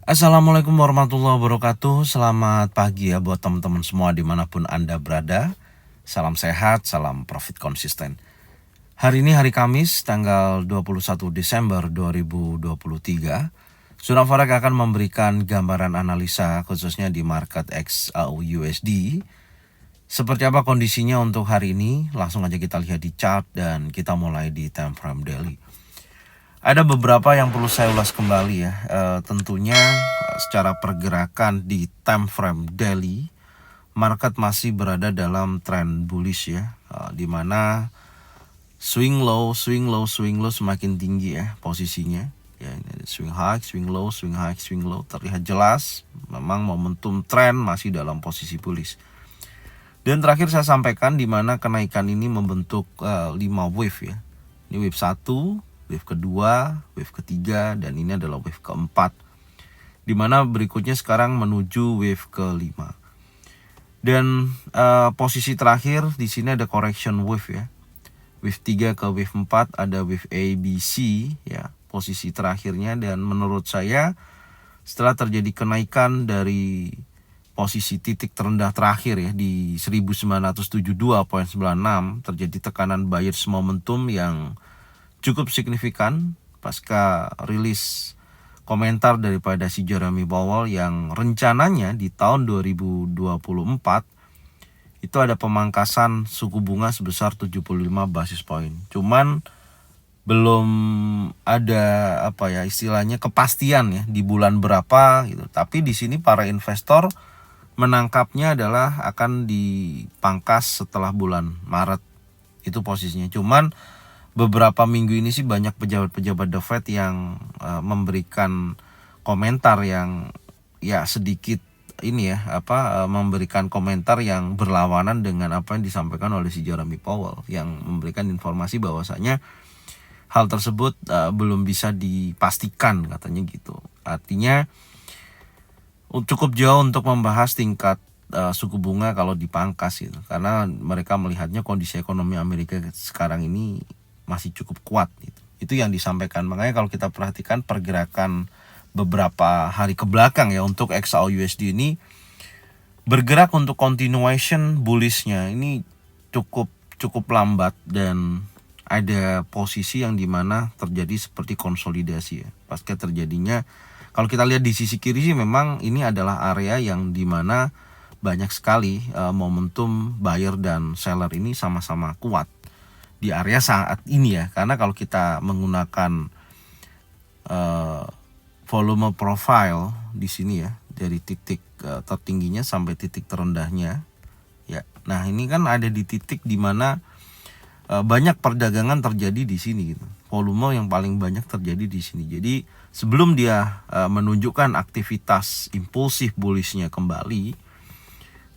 Assalamualaikum warahmatullahi wabarakatuh. Selamat pagi ya buat teman-teman semua dimanapun Anda berada. Salam sehat, salam profit konsisten. Hari ini hari Kamis tanggal 21 Desember 2023. Sunan Forex akan memberikan gambaran analisa khususnya di market XAU/USD. Seperti apa kondisinya untuk hari ini? Langsung aja kita lihat di chart dan kita mulai di time frame daily. Ada beberapa yang perlu saya ulas kembali ya. Tentunya secara pergerakan di time frame daily, market masih berada dalam tren bullish ya, di mana swing low semakin tinggi ya posisinya. Ya, ini swing high, swing low, swing high, swing low terlihat jelas. Memang momentum tren masih dalam posisi bullish. Dan terakhir saya sampaikan di mana kenaikan ini membentuk 5 wave ya. Ini wave 1, wave kedua, wave ketiga, dan ini adalah wave keempat. Dimana berikutnya sekarang menuju wave kelima. Dan posisi terakhir di sini ada correction wave ya. Wave 3 ke wave 4 ada wave A, B, C ya. Posisi terakhirnya, dan menurut saya setelah terjadi kenaikan dari posisi titik terendah terakhir ya di 1972.96, terjadi tekanan buyers momentum yang cukup signifikan pasca rilis komentar daripada si Jeremy Powell yang rencananya di tahun 2024 itu ada pemangkasan suku bunga sebesar 75 basis point. Cuman belum ada istilahnya kepastian ya di bulan berapa gitu. Tapi di sini para investor menangkapnya adalah akan dipangkas setelah bulan Maret. Itu posisinya. Cuman beberapa minggu ini sih banyak pejabat-pejabat The Fed yang memberikan komentar yang ya sedikit ini ya memberikan komentar yang berlawanan dengan apa yang disampaikan oleh si Jeremy Powell, yang memberikan informasi bahwasanya hal tersebut belum bisa dipastikan katanya gitu. Artinya cukup jauh untuk membahas tingkat suku bunga kalau dipangkas gitu, karena mereka melihatnya kondisi ekonomi Amerika sekarang ini masih cukup kuat gitu. Itu yang disampaikan. Makanya kalau kita perhatikan pergerakan beberapa hari ke belakang ya untuk XAU/USD ini bergerak untuk continuation bullishnya ini cukup lambat, dan ada posisi yang dimana terjadi seperti konsolidasi ya pasca terjadinya. Kalau kita lihat di sisi kiri sih memang ini adalah area yang dimana banyak sekali momentum buyer dan seller ini sama-sama kuat di area saat ini ya. Karena kalau kita menggunakan volume profile di sini ya, dari titik tertingginya sampai titik terendahnya ya. Nah, ini kan ada di titik dimana banyak perdagangan terjadi di sini gitu. Volume yang paling banyak terjadi di sini. Jadi sebelum dia menunjukkan aktivitas impulsif bullishnya kembali,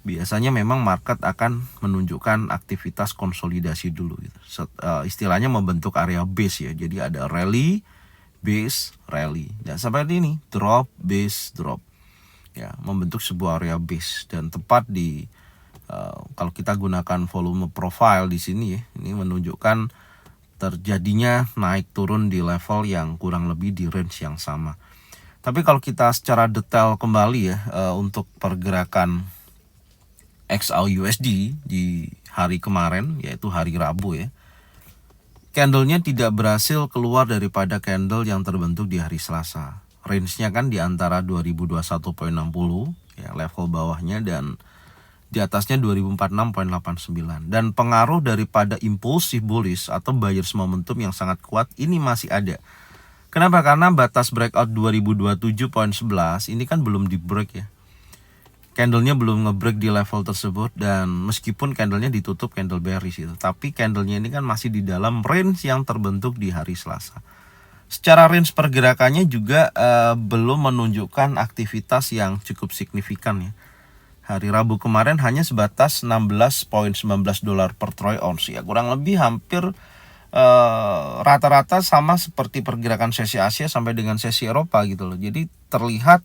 biasanya memang market akan menunjukkan aktivitas konsolidasi dulu gitu. Istilahnya membentuk area base ya. Jadi ada rally, base, rally. Dan seperti ini, drop, base, drop. Ya, membentuk sebuah area base, dan tepat di kalau kita gunakan volume profile di sini ya, ini menunjukkan terjadinya naik turun di level yang kurang lebih di range yang sama. Tapi kalau kita secara detail kembali ya untuk pergerakan XAU/USD di hari kemarin, yaitu hari Rabu ya, candlenya tidak berhasil keluar daripada candle yang terbentuk di hari Selasa. Range-nya kan di antara 2021.60 ya level bawahnya, dan di atasnya 2046.89, dan pengaruh daripada impulsif bullish atau buyers momentum yang sangat kuat ini masih ada. Kenapa? Karena batas breakout 2027.11 ini kan belum di break ya. Candlenya belum nge-break di level tersebut, dan meskipun candlenya ditutup candle bearish itu, tapi candlenya ini kan masih di dalam range yang terbentuk di hari Selasa. Secara range pergerakannya juga belum menunjukkan aktivitas yang cukup signifikan ya. Hari Rabu kemarin hanya sebatas 16.19 dolar per troy ounce ya, kurang lebih hampir rata-rata sama seperti pergerakan sesi Asia sampai dengan sesi Eropa gitu loh. Jadi terlihat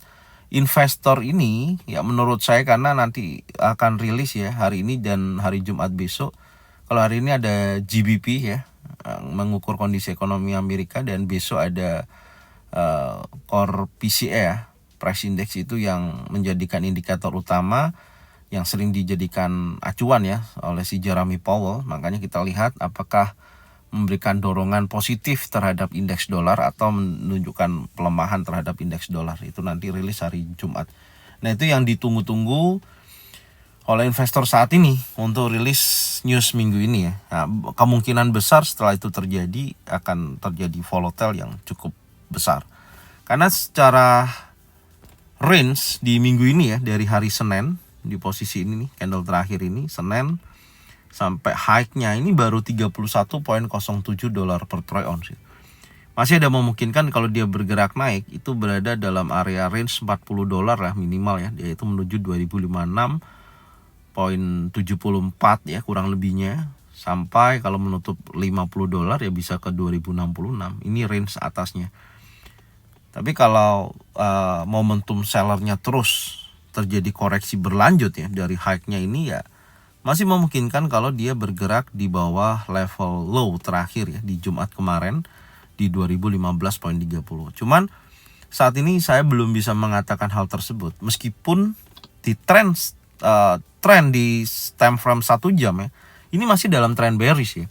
investor ini ya, menurut saya, karena nanti akan rilis ya hari ini dan hari Jumat besok. Kalau hari ini ada GBP ya, mengukur kondisi ekonomi Amerika, dan besok ada core PCE ya, Price Index itu yang menjadikan indikator utama yang sering dijadikan acuan ya oleh si Jeremy Powell. Makanya kita lihat apakah memberikan dorongan positif terhadap indeks dolar atau menunjukkan pelemahan terhadap indeks dolar. Itu nanti rilis hari Jumat. Nah, itu yang ditunggu-tunggu oleh investor saat ini untuk rilis news minggu ini ya. Nah, kemungkinan besar setelah itu terjadi akan terjadi volatile yang cukup besar. Karena secara range di minggu ini ya, dari hari Senin di posisi ini nih, candle terakhir ini Senin sampai high-nya ini baru 31.07 dolar per troy ounce. Masih ada memungkinkan kalau dia bergerak naik itu berada dalam area range 40 dolar lah minimal ya, yaitu menuju 2056.74 ya kurang lebihnya, sampai kalau menutup 50 dolar ya bisa ke 2066. Ini range atasnya. Tapi kalau momentum sellernya terus terjadi koreksi berlanjut ya dari high-nya ini ya masih memungkinkan kalau dia bergerak di bawah level low terakhir ya di Jumat kemarin di 2015.30. Cuman saat ini saya belum bisa mengatakan hal tersebut meskipun di trend di time frame 1 jam ya ini masih dalam trend bearish ya.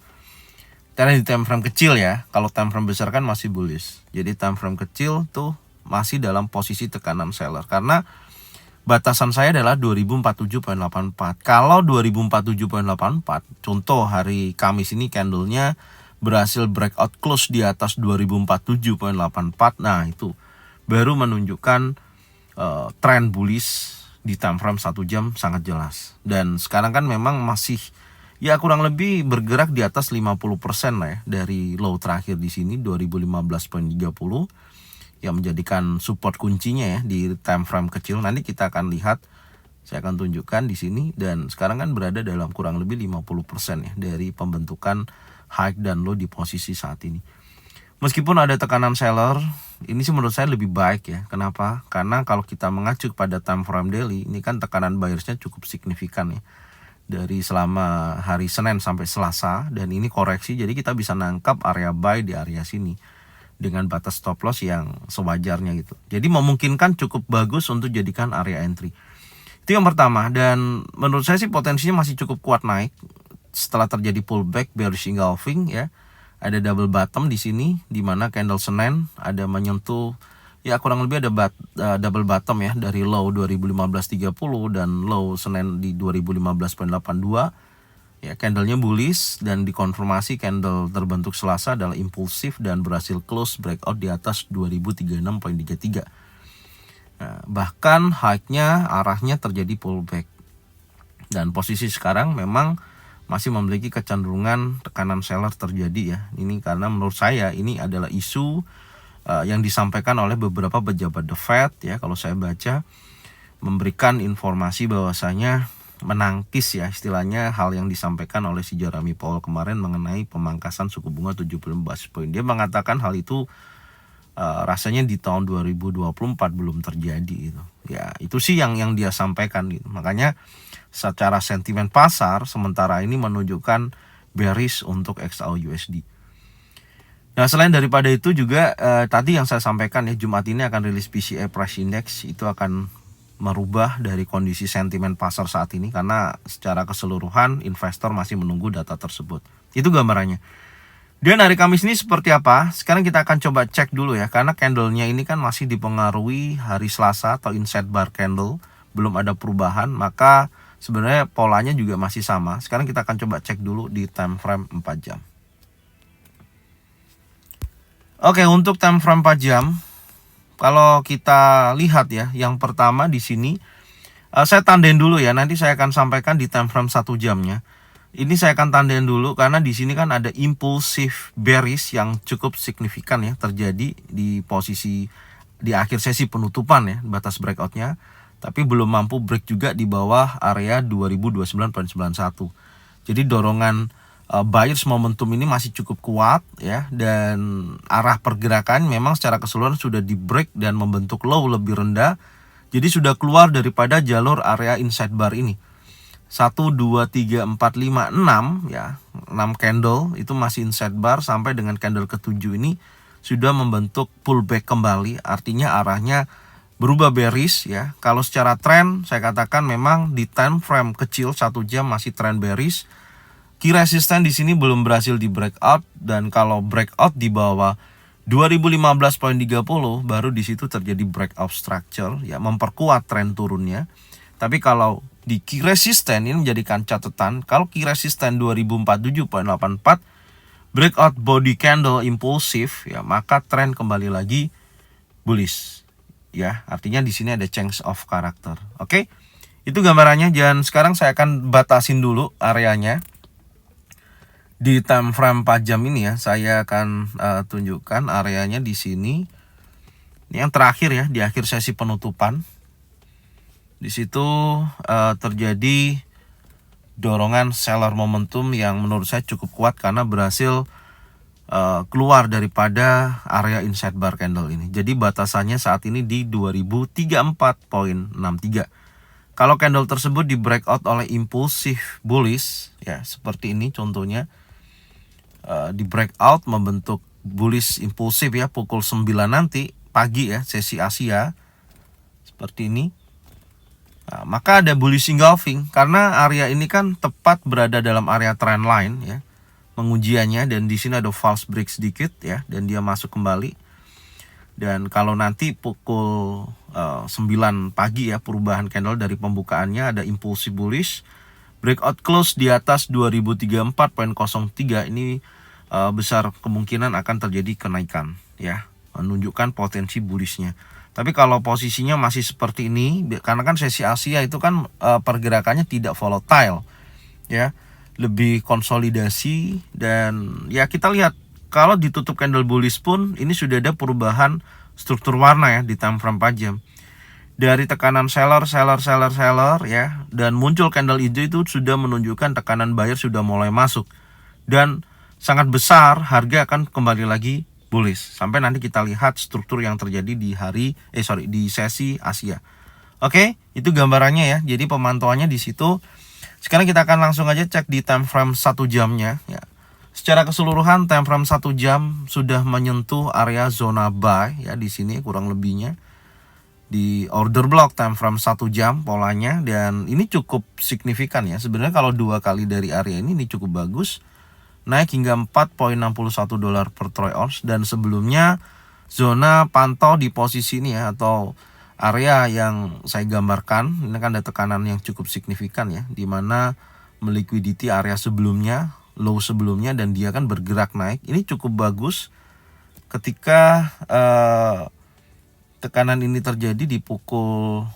Karena di time frame kecil ya, kalau time frame besar kan masih bullish. Jadi time frame kecil tuh masih dalam posisi tekanan seller karena batasan saya adalah 2047.84. Kalau 2047.84, contoh hari Kamis ini candlenya berhasil breakout close di atas 2047.84. Nah, itu baru menunjukkan tren bullish di time frame 1 jam sangat jelas. Dan sekarang kan memang masih ya kurang lebih bergerak di atas 50% lah ya dari low terakhir di sini 2015.30. yang menjadikan support kuncinya ya di time frame kecil. Nanti kita akan lihat, saya akan tunjukkan di sini, dan sekarang kan berada dalam kurang lebih 50% ya dari pembentukan high dan low di posisi saat ini. Meskipun ada tekanan seller, ini sih menurut saya lebih baik ya. Kenapa? Karena kalau kita mengacu pada time frame daily, ini kan tekanan buyersnya cukup signifikan ya. Dari selama hari Senin sampai Selasa, dan ini koreksi, jadi kita bisa nangkap area buy di area sini dengan batas stop loss yang sewajarnya gitu. Jadi memungkinkan cukup bagus untuk jadikan area entry. Itu yang pertama, dan menurut saya sih potensinya masih cukup kuat naik setelah terjadi pullback bearish engulfing ya. Ada double bottom di sini di mana candle Senin ada menyentuh ya kurang lebih ada double bottom ya dari low 2015.30 dan low Senin di 2015.82. Ya, candlenya bullish dan dikonfirmasi candle terbentuk Selasa adalah impulsif dan berhasil close breakout di atas 2036.33. Nah, bahkan high-nya arahnya terjadi pullback. Dan posisi sekarang memang masih memiliki kecenderungan tekanan seller terjadi ya. Ini karena menurut saya ini adalah isu yang disampaikan oleh beberapa pejabat The Fed ya, kalau saya baca memberikan informasi bahwasanya menangkis ya istilahnya hal yang disampaikan oleh si Jeremy Powell kemarin mengenai pemangkasan suku bunga 75 basis point. Dia mengatakan hal itu rasanya di tahun 2024 belum terjadi gitu. Ya, itu sih yang dia sampaikan gitu. Makanya secara sentimen pasar sementara ini menunjukkan bearish untuk XAUUSD. Nah, selain daripada itu juga tadi yang saya sampaikan ya, Jumat ini akan rilis PCE Price Index, itu akan merubah dari kondisi sentimen pasar saat ini karena secara keseluruhan investor masih menunggu data tersebut. Itu gambarannya. Dan hari Kamis ini seperti apa? Sekarang kita akan coba cek dulu ya, karena candlenya ini kan masih dipengaruhi hari Selasa atau inside bar candle, belum ada perubahan, maka sebenarnya polanya juga masih sama. Sekarang kita akan coba cek dulu di time frame 4 jam. Oke, untuk time frame 4 jam, kalau kita lihat ya, yang pertama di sini saya tandain dulu ya. Nanti saya akan sampaikan di time frame 1 jamnya. Ini saya akan tandain dulu karena di sini kan ada impulsif bearish yang cukup signifikan ya terjadi di posisi di akhir sesi penutupan ya, batas breakoutnya. Tapi belum mampu break juga di bawah area 2029.91. Jadi dorongan buyers momentum ini masih cukup kuat ya, dan arah pergerakan memang secara keseluruhan sudah di break dan membentuk low lebih rendah. Jadi sudah keluar daripada jalur area inside bar ini. 1 2 3 4 5 6 ya, 6 candle itu masih inside bar sampai dengan candle ke-7 ini sudah membentuk pullback kembali, artinya arahnya berubah bearish ya. Kalau secara tren saya katakan memang di time frame kecil 1 jam masih tren bearish. Key resisten di sini belum berhasil di breakout, dan kalau breakout di bawah 2015.30 baru di situ terjadi breakout structure ya, memperkuat tren turunnya. Tapi kalau di key resisten ini menjadikan catatan, kalau key resisten 2047.84 breakout body candle impulsif ya, maka tren kembali lagi bullish ya. Artinya di sini ada change of character. Oke. Itu gambarannya, dan sekarang saya akan batasin dulu areanya. Di time frame 4 jam ini ya, saya akan tunjukkan areanya di sini. Ini yang terakhir ya, di akhir sesi penutupan. Di situ terjadi dorongan seller momentum yang menurut saya cukup kuat karena berhasil keluar daripada area inside bar candle ini. Jadi batasannya saat ini di 2034.63. Kalau candle tersebut di breakout oleh impulsif bullish ya, seperti ini contohnya, di breakout membentuk bullish impulsif ya pukul 9 nanti pagi ya, sesi Asia seperti ini. Nah, maka ada bullish engulfing karena area ini kan tepat berada dalam area trend line ya, pengujiannya, dan di sini ada false break sedikit ya, dan dia masuk kembali. Dan kalau nanti pukul 9 pagi ya, perubahan candle dari pembukaannya ada impulsif bullish, breakout close di atas 2034.03 ini besar kemungkinan akan terjadi kenaikan ya, menunjukkan potensi bullishnya. Tapi kalau posisinya masih seperti ini, karena kan sesi Asia itu kan pergerakannya tidak volatile ya, lebih konsolidasi, dan ya kita lihat kalau ditutup candle bullish pun ini sudah ada perubahan struktur warna ya di time frame 4 jam. Dari tekanan seller ya, dan muncul candle hijau itu sudah menunjukkan tekanan buyer sudah mulai masuk, dan sangat besar harga akan kembali lagi bullish sampai nanti kita lihat struktur yang terjadi di di sesi Asia. Oke, itu gambarannya ya. Jadi pemantauannya di situ. Sekarang kita akan langsung aja cek di time frame 1 jamnya ya. Secara keseluruhan time frame 1 jam sudah menyentuh area zona buy ya, di sini kurang lebihnya di order block time frame 1 jam polanya, dan ini cukup signifikan ya. Sebenarnya kalau 2 kali dari area ini cukup bagus, naik hingga 4.61 dolar per troy ounce, dan sebelumnya zona pantau di posisi ini ya, atau area yang saya gambarkan ini kan ada tekanan yang cukup signifikan ya, dimana meliquidity area sebelumnya, low sebelumnya, dan dia kan bergerak naik. Ini cukup bagus ketika tekanan ini terjadi di pukul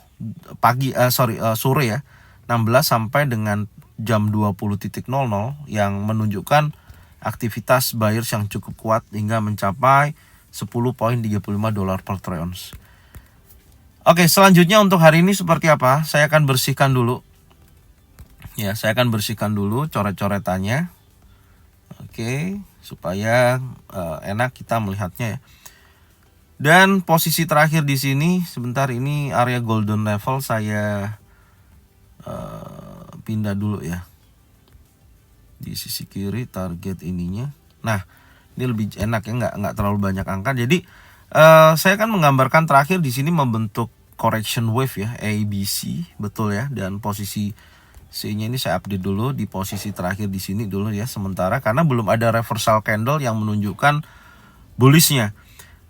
sore ya, 16 sampai dengan jam 20.00 yang menunjukkan aktivitas buyers yang cukup kuat hingga mencapai 10.35 dolar per troy ounce. Oke, selanjutnya untuk hari ini seperti apa? Saya akan bersihkan dulu. Ya, saya akan bersihkan dulu coret-coretannya. Oke, supaya enak kita melihatnya ya. Dan posisi terakhir di sini sebentar, ini area golden level saya pindah dulu ya, di sisi kiri target ininya. Nah, ini lebih enak ya, nggak terlalu banyak angka. Jadi saya akan menggambarkan terakhir di sini membentuk correction wave ya, ABC, betul ya. Dan posisi C-nya ini saya update dulu di posisi terakhir di sini dulu ya sementara, karena belum ada reversal candle yang menunjukkan bullishnya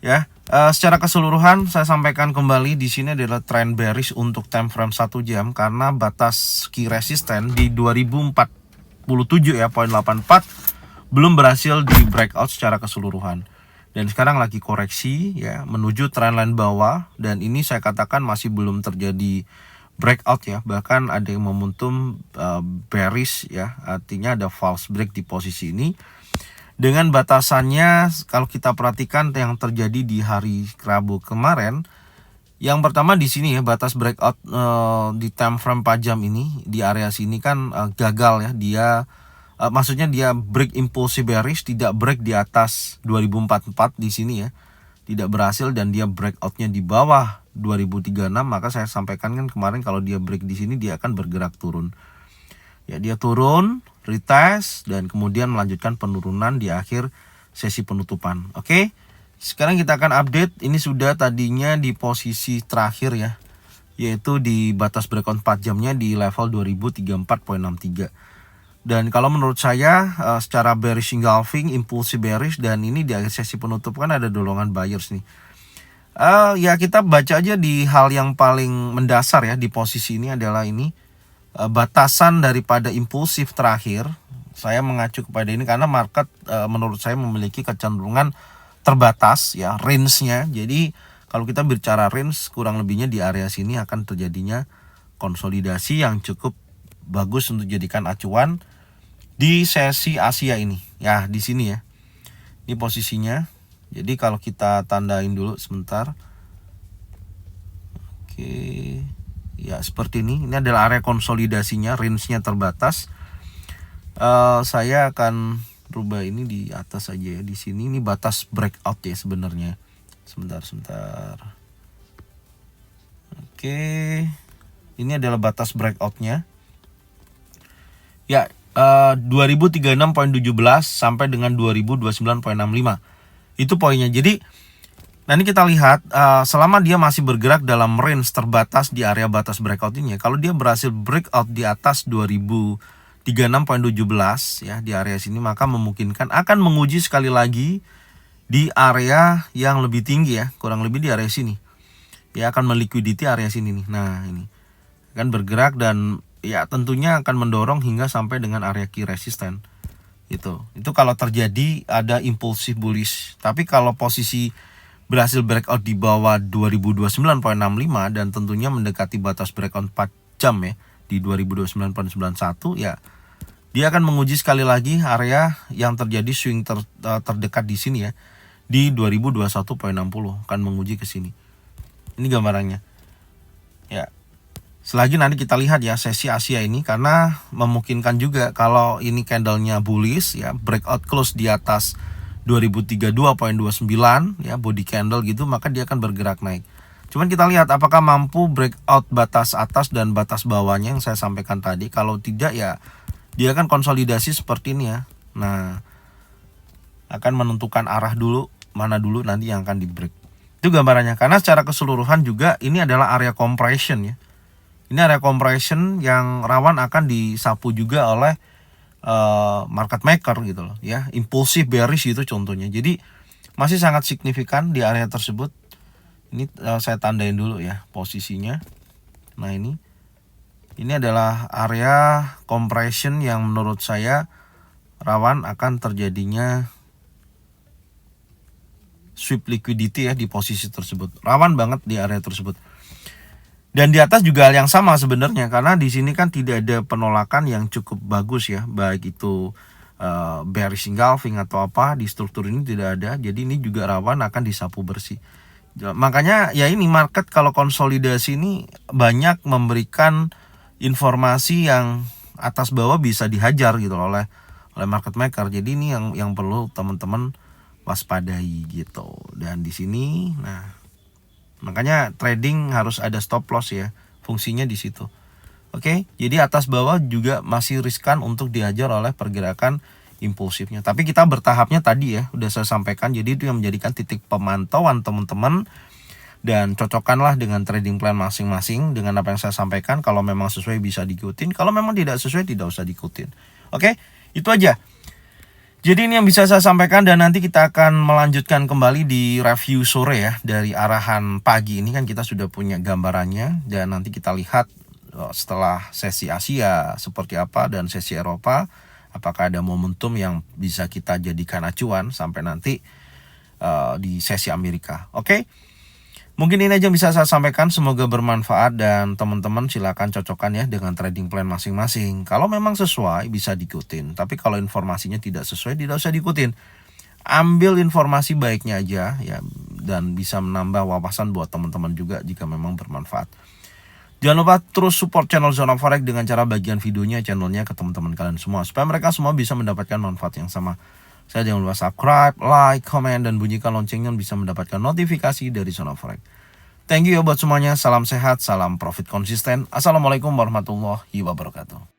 ya. Secara keseluruhan saya sampaikan kembali di sini adalah trend bearish untuk time frame 1 jam karena batas key resisten di 2047 ya, 0.84 belum berhasil di breakout secara keseluruhan. Dan sekarang lagi koreksi ya menuju trendline bawah, dan ini saya katakan masih belum terjadi breakout ya, bahkan ada yang momentum bearish ya, artinya ada false break di posisi ini. Dengan batasannya kalau kita perhatikan yang terjadi di hari Rabu kemarin, yang pertama di sini ya, batas breakout di time frame 4 jam ini di area sini kan gagal ya, dia maksudnya dia break impulsif bearish, tidak break di atas 2044 di sini ya, tidak berhasil, dan dia breakoutnya di bawah 2036. Maka saya sampaikan kan kemarin kalau dia break di sini dia akan bergerak turun ya, dia turun, retest, dan kemudian melanjutkan penurunan di akhir sesi penutupan. Oke, Sekarang kita akan update. Ini sudah tadinya di posisi terakhir ya, yaitu di batas breakout 4 jamnya di level 2034.63. Dan kalau menurut saya secara bearish engulfing, impulsi bearish, dan ini di akhir sesi penutup kan ada dorongan buyers nih. Ya kita baca aja di hal yang paling mendasar ya, di posisi ini adalah ini batasan daripada impulsif terakhir. Saya mengacu kepada ini karena market menurut saya memiliki kecenderungan terbatas ya, range-nya. Jadi kalau kita bicara range, kurang lebihnya di area sini akan terjadinya konsolidasi yang cukup bagus untuk jadikan acuan di sesi Asia ini. Ya, di sini ya. Ini posisinya. Jadi kalau kita tandain dulu sebentar. Oke. Ya, seperti ini. Ini adalah area konsolidasinya, range-nya terbatas. Saya akan rubah ini di atas aja ya. Di sini ini batas breakout ya sebenarnya. Sebentar. Oke. Ini adalah batas breakoutnya. Ya, 2036.17 sampai dengan 2029.65. Itu poinnya. Jadi nanti kita lihat selama dia masih bergerak dalam range terbatas di area batas breakout ini ya, kalau dia berhasil breakout di atas 2036.17 ya di area sini, maka memungkinkan akan menguji sekali lagi di area yang lebih tinggi ya, kurang lebih di area sini. Ya akan meliquidity area sini nih. Nah, ini akan bergerak dan ya tentunya akan mendorong hingga sampai dengan area key resisten. Itu kalau terjadi ada impulsif bullish. Tapi kalau posisi berhasil breakout di bawah 2029.65 dan tentunya mendekati batas breakout 4 jam ya di 2029.91 ya, dia akan menguji sekali lagi area yang terjadi swing terdekat di sini ya, di 2021.60 akan menguji ke sini. Ini gambarannya. Ya. Selagi nanti kita lihat ya sesi Asia ini, karena memungkinkan juga kalau ini candlenya bullish ya, breakout close di atas 2032.29 ya, body candle gitu, maka dia akan bergerak naik. Cuman kita lihat apakah mampu breakout batas atas dan batas bawahnya yang saya sampaikan tadi. Kalau tidak ya dia akan konsolidasi seperti ini ya. Nah, akan menentukan arah dulu, mana dulu nanti yang akan di break. Itu gambarannya. Karena secara keseluruhan juga ini adalah area compression ya. Ini area compression yang rawan akan disapu juga oleh market maker gitu loh ya. Impulsif bearish itu contohnya. Jadi masih sangat signifikan di area tersebut. Ini saya tandain dulu ya posisinya. Nah, ini adalah area compression yang menurut saya rawan akan terjadinya sweep liquidity ya di posisi tersebut. Rawan banget di area tersebut. Dan di atas juga hal yang sama sebenarnya, karena di sini kan tidak ada penolakan yang cukup bagus ya, baik itu bearish engulfing atau apa, di struktur ini tidak ada. Jadi ini juga rawan akan disapu bersih. Makanya ya ini market kalau konsolidasi ini banyak memberikan informasi yang atas bawah bisa dihajar gitu oleh market maker. Jadi ini yang perlu teman-teman waspadai gitu. Dan di sini nah makanya trading harus ada stop loss ya, fungsinya di situ. Oke, jadi atas bawah juga masih riskan untuk dihajar oleh pergerakan impulsifnya. Tapi kita bertahapnya tadi ya, udah saya sampaikan. Jadi itu yang menjadikan titik pemantauan teman-teman, dan cocokkanlah dengan trading plan masing-masing dengan apa yang saya sampaikan. Kalau memang sesuai bisa diikutin, kalau memang tidak sesuai tidak usah diikutin. Oke, itu aja. Jadi ini yang bisa saya sampaikan, dan nanti kita akan melanjutkan kembali di review sore ya. Dari arahan pagi ini kan kita sudah punya gambarannya, dan nanti kita lihat setelah sesi Asia seperti apa dan sesi Eropa, apakah ada momentum yang bisa kita jadikan acuan sampai nanti di sesi Amerika. Oke? Mungkin ini aja yang bisa saya sampaikan, semoga bermanfaat, dan teman-teman silakan cocokkan ya dengan trading plan masing-masing. Kalau memang sesuai bisa diikutin, tapi kalau informasinya tidak sesuai tidak usah diikutin. Ambil informasi baiknya aja ya, dan bisa menambah wawasan buat teman-teman juga jika memang bermanfaat. Jangan lupa terus support channel Zona Forex dengan cara bagian videonya, channelnya ke teman-teman kalian semua, supaya mereka semua bisa mendapatkan manfaat yang sama. Saya jangan lupa subscribe, like, comment, dan bunyikan loncengnya bisa mendapatkan notifikasi dari Zona Forex. Thank you ya buat semuanya. Salam sehat, salam profit konsisten. Assalamualaikum warahmatullahi wabarakatuh.